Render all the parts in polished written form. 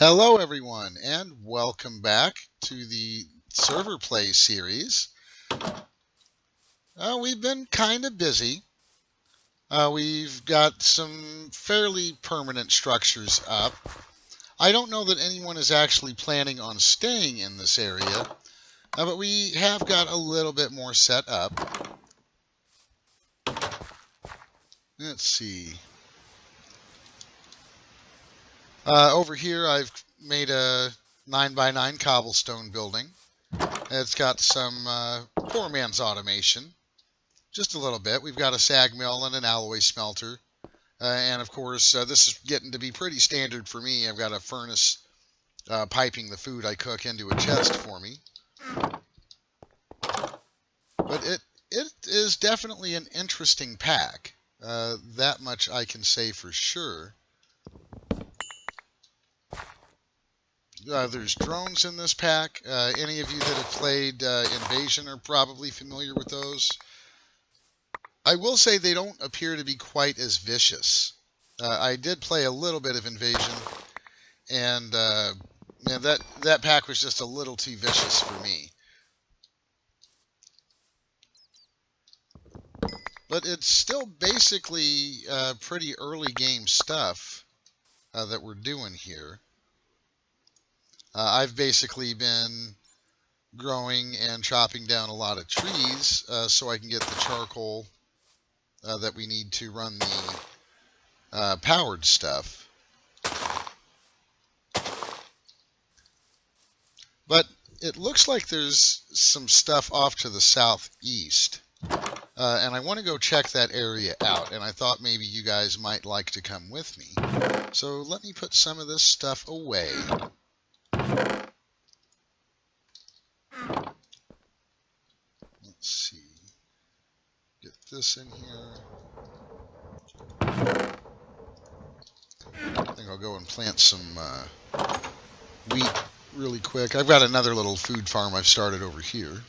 Hello, everyone, and welcome back to the server play series. We've been kind of busy. We've got some fairly permanent structures up. I don't know that anyone is actually planning on staying in this area, but we have got a little bit more set up. Let's see. Over here, I've made a 9x9 cobblestone building. It's got some poor man's automation. Just a little bit. We've got a sag mill and an alloy smelter. And of course, this is getting to be pretty standard for me. I've got a furnace piping the food I cook into a chest for me. But it is definitely an interesting pack. That much I can say for sure. There's drones in this pack. Any of you that have played Invasion are probably familiar with those. I will say they don't appear to be quite as vicious. I did play a little bit of Invasion, and that pack was just a little too vicious for me. But it's still basically pretty early game stuff that we're doing here. I've basically been growing and chopping down a lot of trees so I can get the charcoal that we need to run the powered stuff. But it looks like there's some stuff off to the southeast. And I want to go check that area out, and I thought maybe you guys might like to come with me. So let me put some of this stuff away. Let's see. Get this in here. I think I'll go and plant some wheat really quick. I've got another little food farm I've started over here.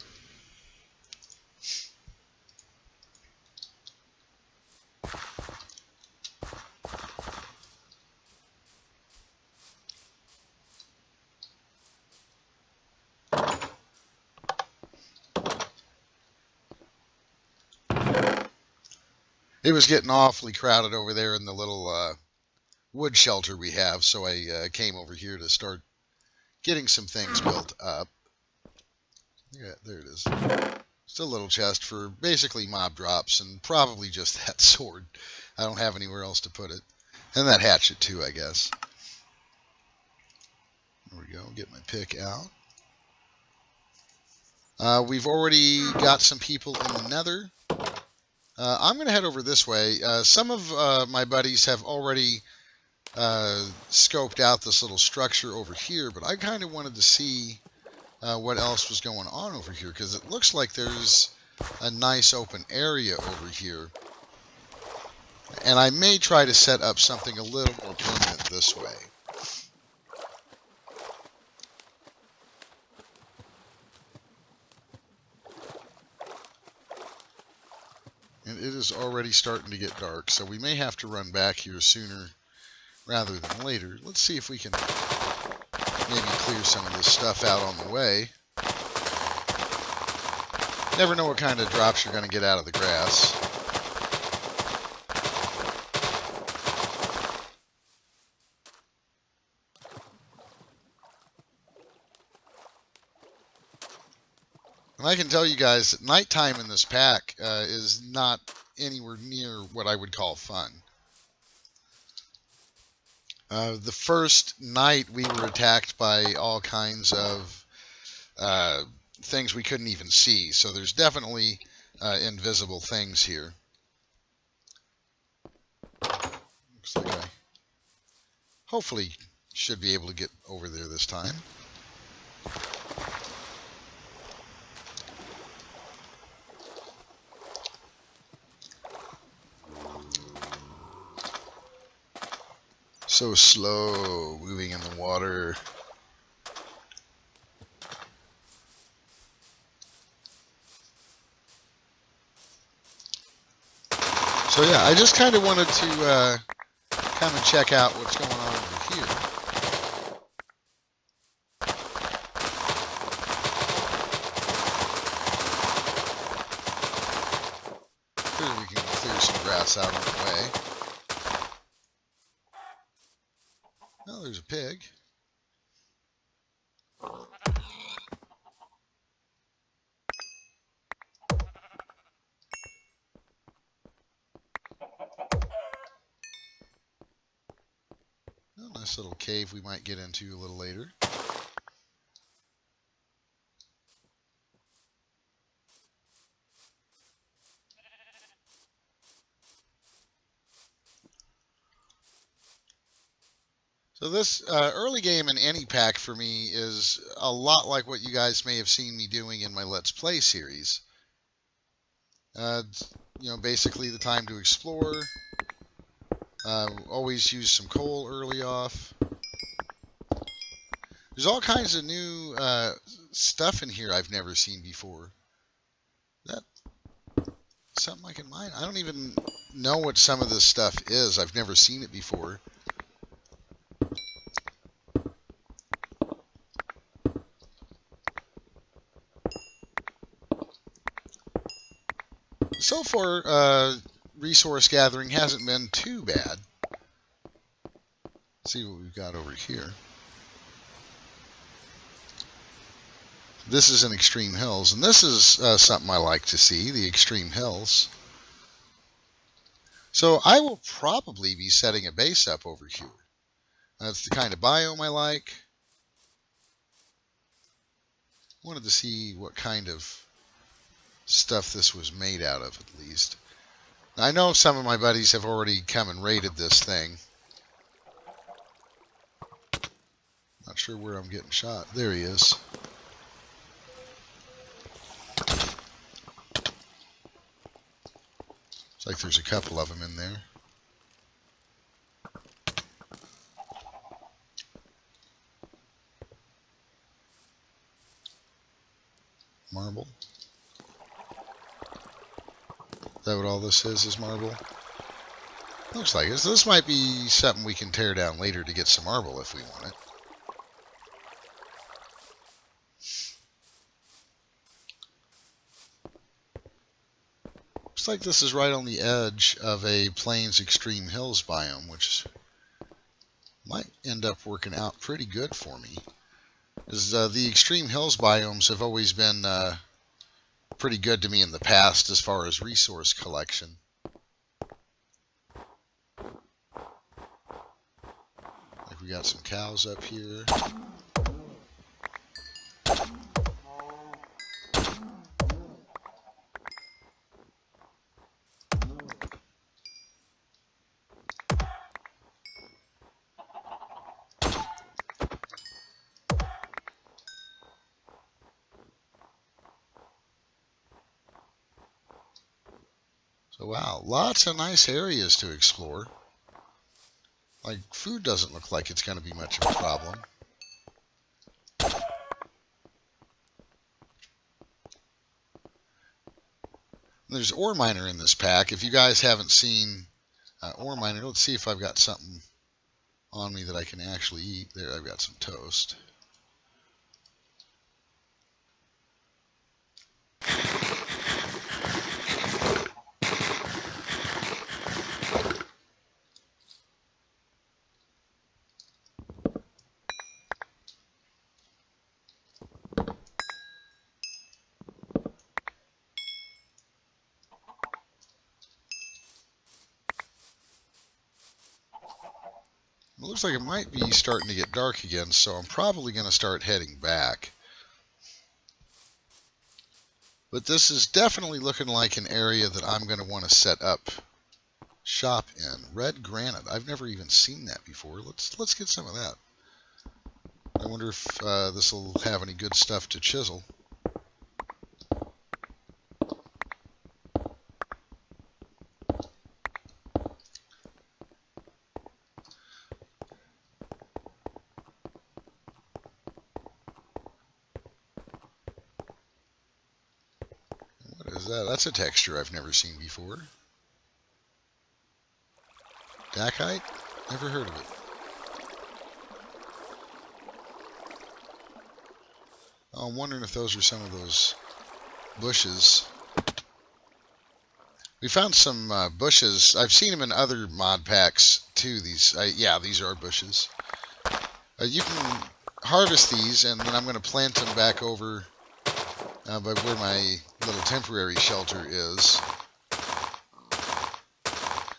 It was getting awfully crowded over there in the little wood shelter we have, so I came over here to start getting some things built up. Yeah, there it is. Just a little chest for basically mob drops and probably just that sword. I don't have anywhere else to put it. And that hatchet too, I guess. There we go. Get my pick out. We've already got some people in the nether. I'm going to head over this way. Some of my buddies have already scoped out this little structure over here, but I kind of wanted to see what else was going on over here, because it looks like there's a nice open area over here. And I may try to set up something a little more permanent this way. And it is already starting to get dark, so we may have to run back here sooner rather than later. Let's see if we can maybe clear some of this stuff out on the way. Never know what kind of drops you're going to get out of the grass. And I can tell you guys that nighttime in this pack is not anywhere near what I would call fun. The first night we were attacked by all kinds of things we couldn't even see. So there's definitely invisible things here. Looks like I hopefully should be able to get over there this time. So slow moving in the water. So yeah, I just kind of wanted to come and check out what's going on over here. Oh, there's a pig. Oh, nice little cave we might get into a little later. So this early game in any pack for me is a lot like what you guys may have seen me doing in my Let's Play series. Basically the time to explore. Always use some coal early off. There's all kinds of new stuff in here I've never seen before. That something I can mine? I don't even know what some of this stuff is. I've never seen it before. So far, resource gathering hasn't been too bad. Let's see what we've got over here. This is in Extreme Hills, and this is something I like to see, the Extreme Hills. So I will probably be setting a base up over here. That's the kind of biome I like. Wanted to see what kind of stuff this was made out of, at least. Now, I know some of my buddies have already come and raided this thing. Not sure where I'm getting shot. There he is. It's like there's a couple of them in there. Marble. Is that what all this is marble? Looks like it. So this might be something we can tear down later to get some marble if we want it. Looks like this is right on the edge of a Plains Extreme Hills biome, which might end up working out pretty good for me. As the Extreme Hills biomes have always been pretty good to me in the past as far as resource collection. Like we got some cows up here. So wow, lots of nice areas to explore. Like, food doesn't look like it's going to be much of a problem. There's Ore Miner in this pack. If you guys haven't seen Ore Miner, let's see if I've got something on me that I can actually eat. There, I've got some toast. It looks like it might be starting to get dark again, so I'm probably going to start heading back. But this is definitely looking like an area that I'm going to want to set up shop in. Red granite. I've never even seen that before. Let's get some of that. I wonder if this will have any good stuff to chisel. What is that? That's a texture I've never seen before. Dacite? Never heard of it. Oh, I'm wondering if those are some of those bushes. We found some bushes. I've seen them in other mod packs too. Yeah, these are bushes. You can harvest these, and then I'm going to plant them back over by where my little temporary shelter is.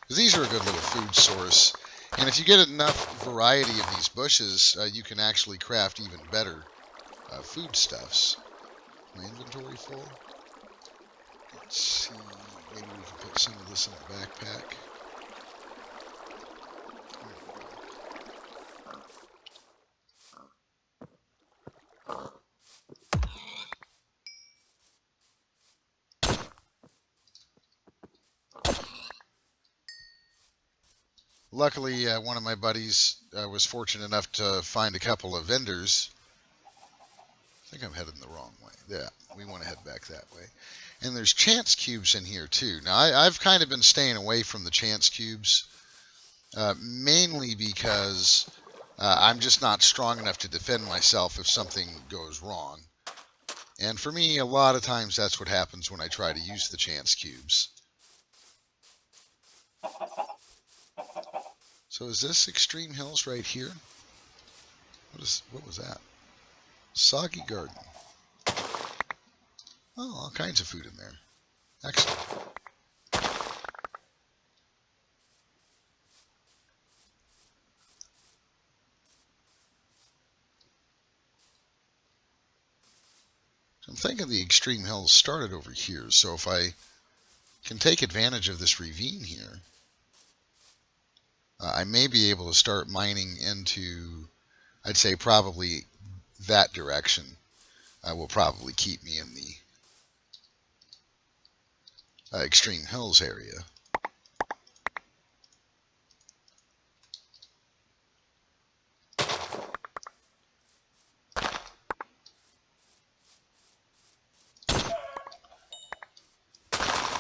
These are a good little food source. And if you get enough variety of these bushes, you can actually craft even better foodstuffs. My inventory full? Let's see. Maybe we can put some of this in the backpack. Luckily, one of my buddies was fortunate enough to find a couple of vendors. I think I'm heading the wrong way. Yeah, we want to head back that way. And there's chance cubes in here too. Now, I've kind of been staying away from the chance cubes, mainly because I'm just not strong enough to defend myself if something goes wrong. And for me, a lot of times that's what happens when I try to use the chance cubes. So is this Extreme Hills right here? What was that? Soggy Garden. Oh, all kinds of food in there. Excellent. I'm thinking the Extreme Hills started over here, so if I can take advantage of this ravine here, I may be able to start mining into, I'd say probably that direction. Will probably keep me in the Extreme Hills area.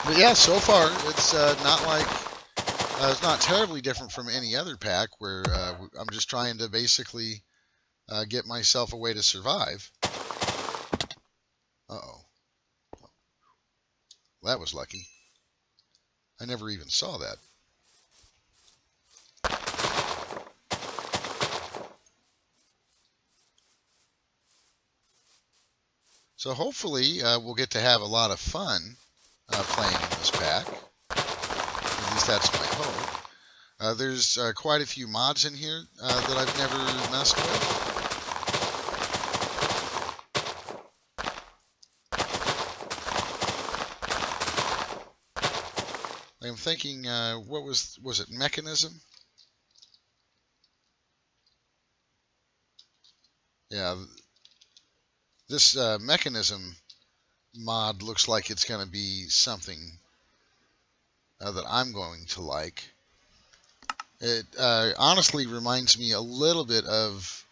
But yeah, so far it's it's not terribly different from any other pack where I'm just trying to basically get myself a way to survive. Uh-oh. Well, that was lucky. I never even saw that. So hopefully we'll get to have a lot of fun playing in this pack. At least that's my hope. There's quite a few mods in here that I've never messed with. I'm thinking, what was it, Mechanism? Yeah, this Mechanism mod looks like it's going to be something that I'm going to like. It honestly reminds me a little bit of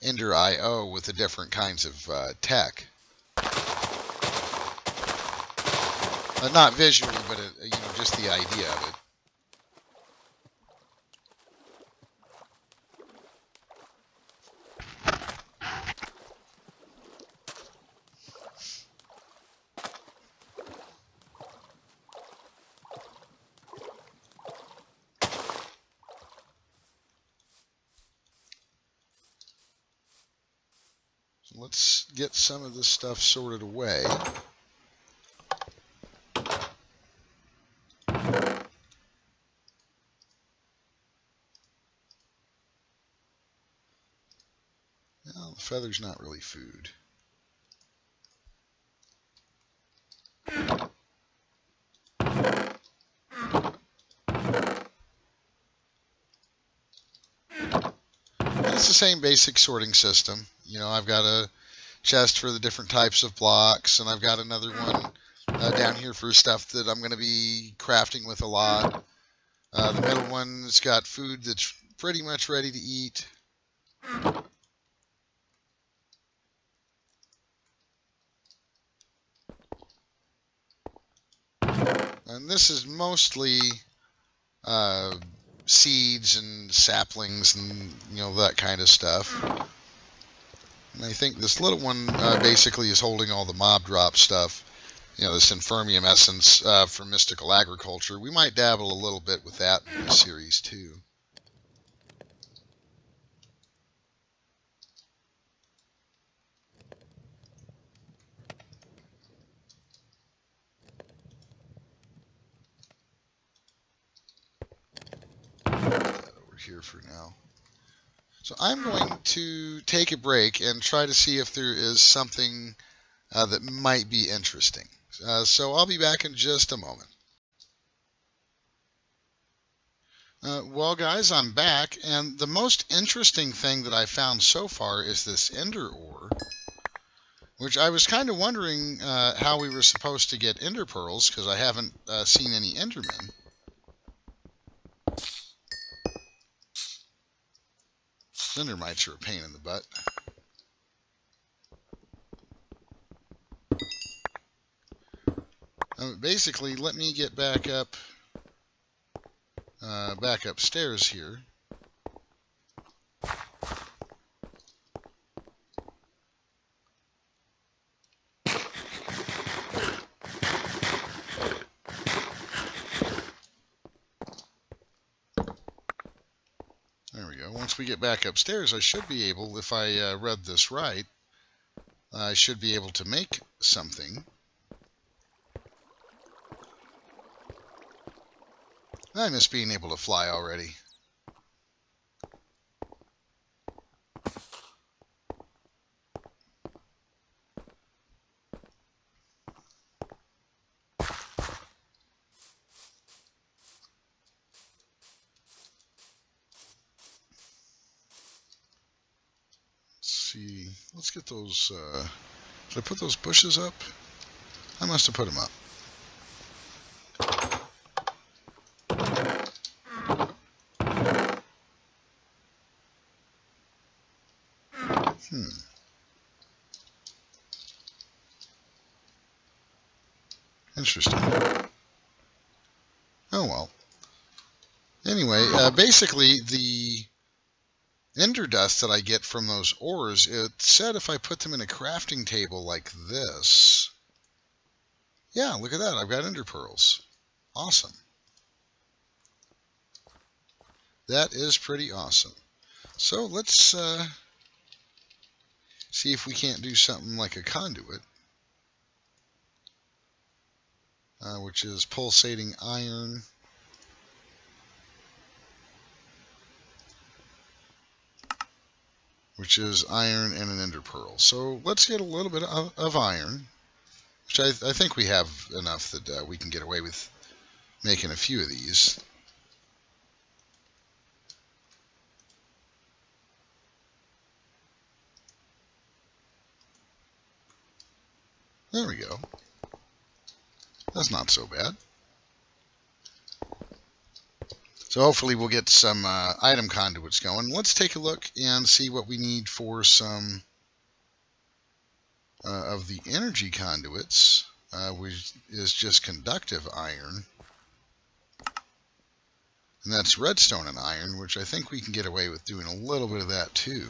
Ender IO with the different kinds of tech. Not visually, but just the idea of it. So let's get some of this stuff sorted away. Well, the feather's not really food. It's the same basic sorting system. I've got a chest for the different types of blocks, and I've got another one down here for stuff that I'm going to be crafting with a lot. The middle one's got food that's pretty much ready to eat. And this is mostly seeds and saplings and that kind of stuff. And I think this little one basically is holding all the mob drop stuff. This Infermium essence for mystical agriculture. We might dabble a little bit with that in this series too. here for now. So I'm going to take a break and try to see if there is something that might be interesting. So I'll be back in just a moment. Well, guys, I'm back, and the most interesting thing that I found so far is this ender ore, which I was kind of wondering how we were supposed to get ender pearls, because I haven't seen any endermen. Ender mites are a pain in the butt. Basically, let me get back upstairs here. There we go. Once we get back upstairs, I should be able, if I read this right, I should be able to make something. I miss being able to fly already. See, let's get those, did I put those bushes up? I must have put them up. Interesting. Oh well. Anyway, basically the ender dust that I get from those ores, it said if I put them in a crafting table like this, yeah, look at that, I've got ender pearls. Awesome. That is pretty awesome. So let's see if we can't do something like a conduit, which is pulsating iron. Which is iron and an ender pearl. So let's get a little bit of iron, which I think we have enough that we can get away with making a few of these. There we go. That's not so bad. So hopefully we'll get some item conduits going. Let's take a look and see what we need for some of the energy conduits, which is just conductive iron. And that's redstone and iron, which I think we can get away with doing a little bit of that too.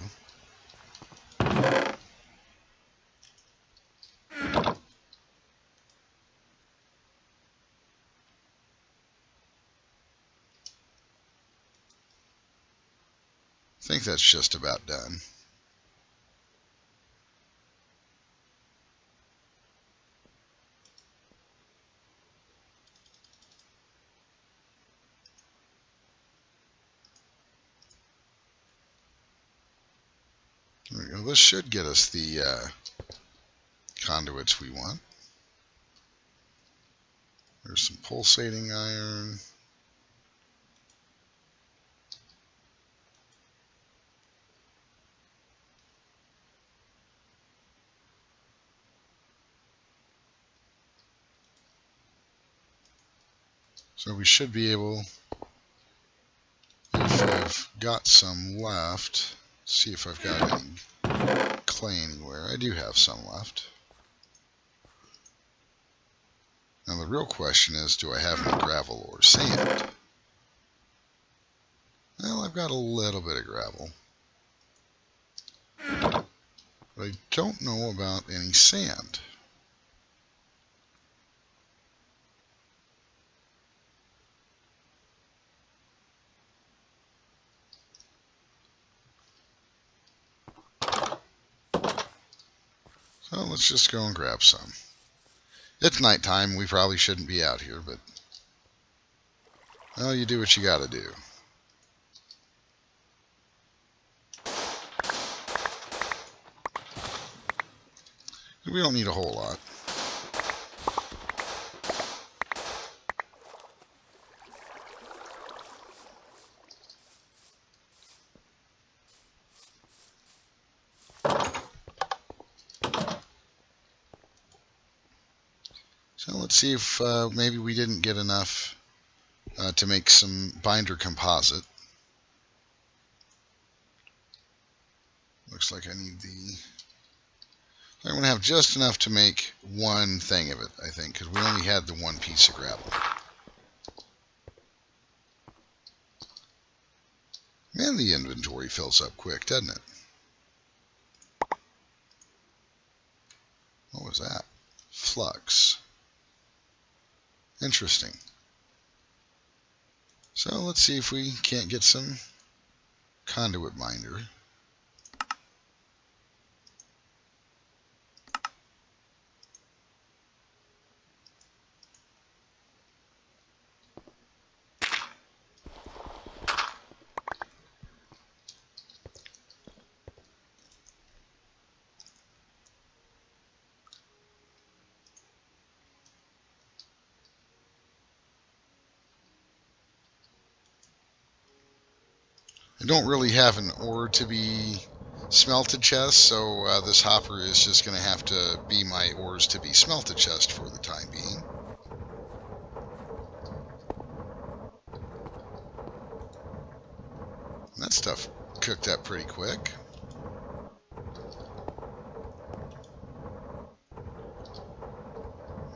I think that's just about done. There we go. This should get us the conduits we want. There's some pulsating iron. So we should be able, if I've got some left, see if I've got any clay anywhere. I do have some left. Now the real question is, do I have any gravel or sand? Well, I've got a little bit of gravel. But I don't know about any sand. So let's just go and grab some. It's nighttime, we probably shouldn't be out here, but well, you do what you gotta do. We don't need a whole lot. So let's see if maybe we didn't get enough to make some binder composite. Looks like I need I'm going to have just enough to make one thing of it, I think, because we only had the one piece of gravel. Man, the inventory fills up quick, doesn't it? What was that? Flux. Interesting. So let's see if we can't get some conduit binder. I don't really have an ore to be smelted chest, so this hopper is just going to have to be my ores to be smelted chest for the time being. And that stuff cooked up pretty quick.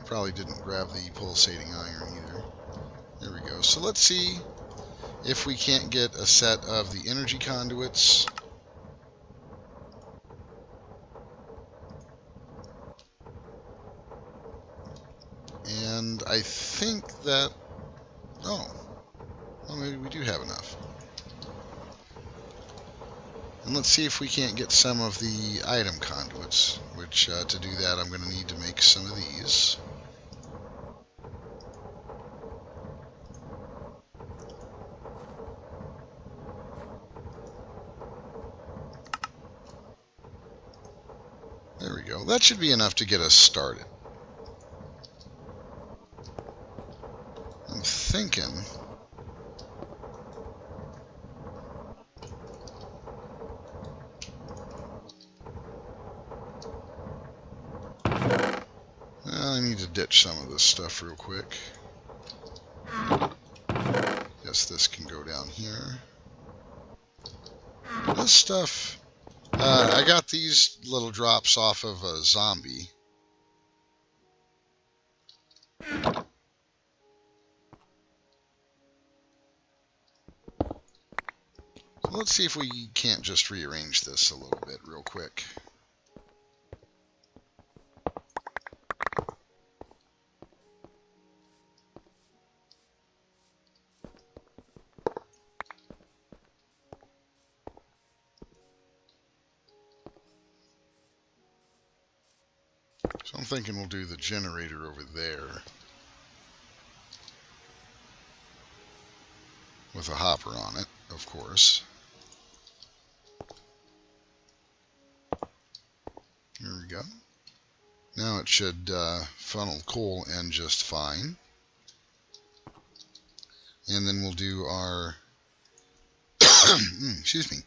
Probably didn't grab the pulsating iron either. There we go. So let's see if we can't get a set of the energy conduits. And I think that, oh, well, maybe we do have enough. And let's see if we can't get some of the item conduits, which to do that I'm going to need to make some of these. There we go. That should be enough to get us started. I'm thinking I need to ditch some of this stuff real quick. Guess this can go down here. This stuff, I got these little drops off of a zombie. So let's see if we can't just rearrange this a little bit real quick. So I'm thinking we'll do the generator over there with a hopper on it, of course. Here we go. Now it should funnel coal in just fine. And then we'll do our, excuse me,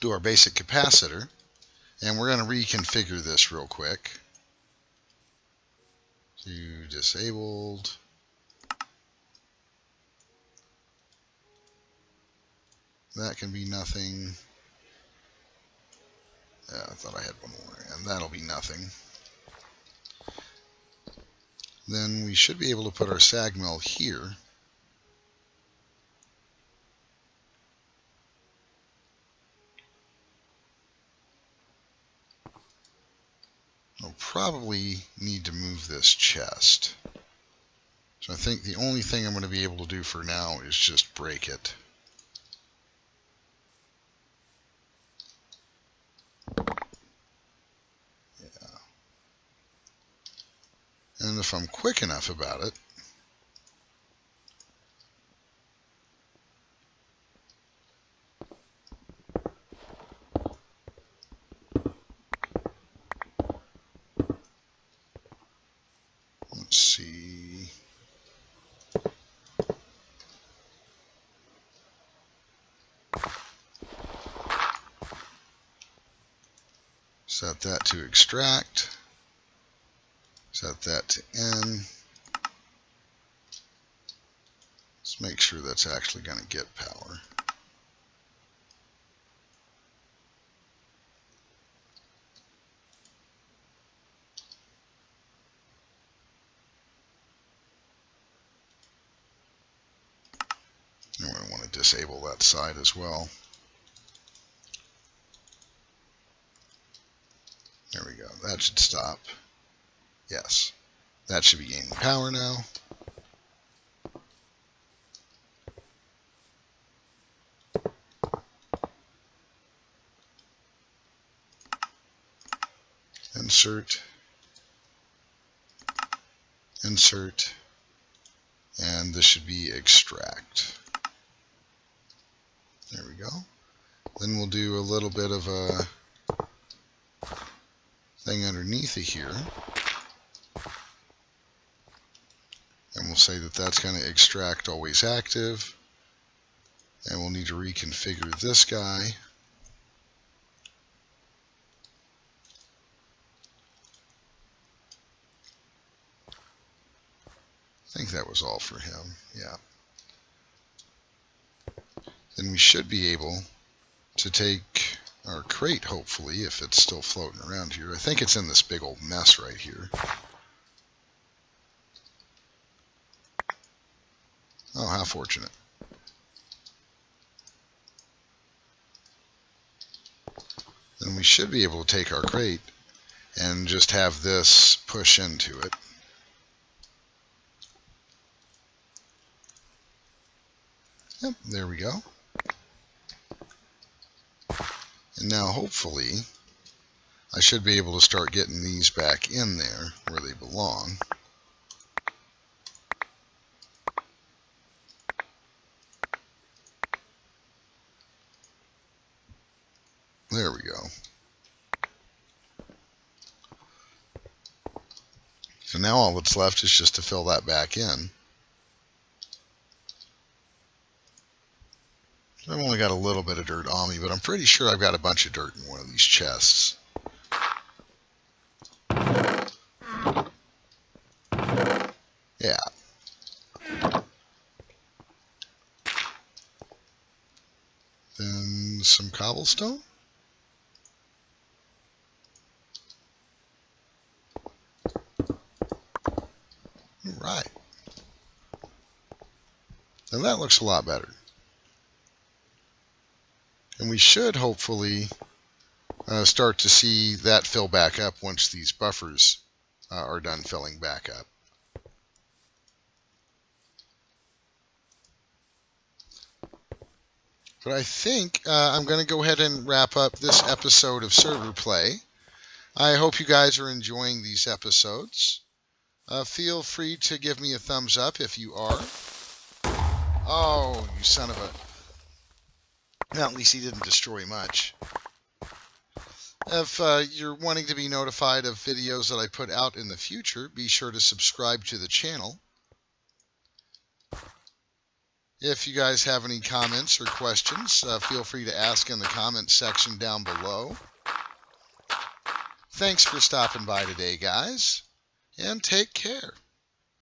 do our basic capacitor. And we're going to reconfigure this real quick. To disabled. That can be nothing. Yeah, I thought I had one more. And that'll be nothing. Then we should be able to put our sag mill here. I'll probably need to move this chest. So I think the only thing I'm going to be able to do for now is just break it. Yeah. And if I'm quick enough about it, Set that to extract. Set that to N. Let's make sure that's actually going to get power. And we want to disable that side as well. There we go. That should stop. Yes. That should be gaining power now. Insert. Insert. And this should be extract. There we go. Then we'll do a little bit of a thing underneath it here. And we'll say that that's going to extract always active. And we'll need to reconfigure this guy. I think that was all for him. Yeah. Then we should be able to take our crate, hopefully, if it's still floating around here. I think it's in this big old mess right here. Oh, how fortunate. Then we should be able to take our crate and just have this push into it. Yep, there we go. And now hopefully I should be able to start getting these back in there where they belong. There we go. So now all that's left is just to fill that back in. I've only got a little bit of dirt on me, but I'm pretty sure I've got a bunch of dirt in one of these chests. Yeah. Then some cobblestone. All right. And that looks a lot better. And we should hopefully start to see that fill back up once these buffers are done filling back up. But I think I'm going to go ahead and wrap up this episode of Server Play. I hope you guys are enjoying these episodes. Feel free to give me a thumbs up if you are. Oh, you son of a... Well, at least he didn't destroy much. If you're wanting to be notified of videos that I put out in the future, be sure to subscribe to the channel. If you guys have any comments or questions, feel free to ask in the comments section down below. Thanks for stopping by today, guys, and take care.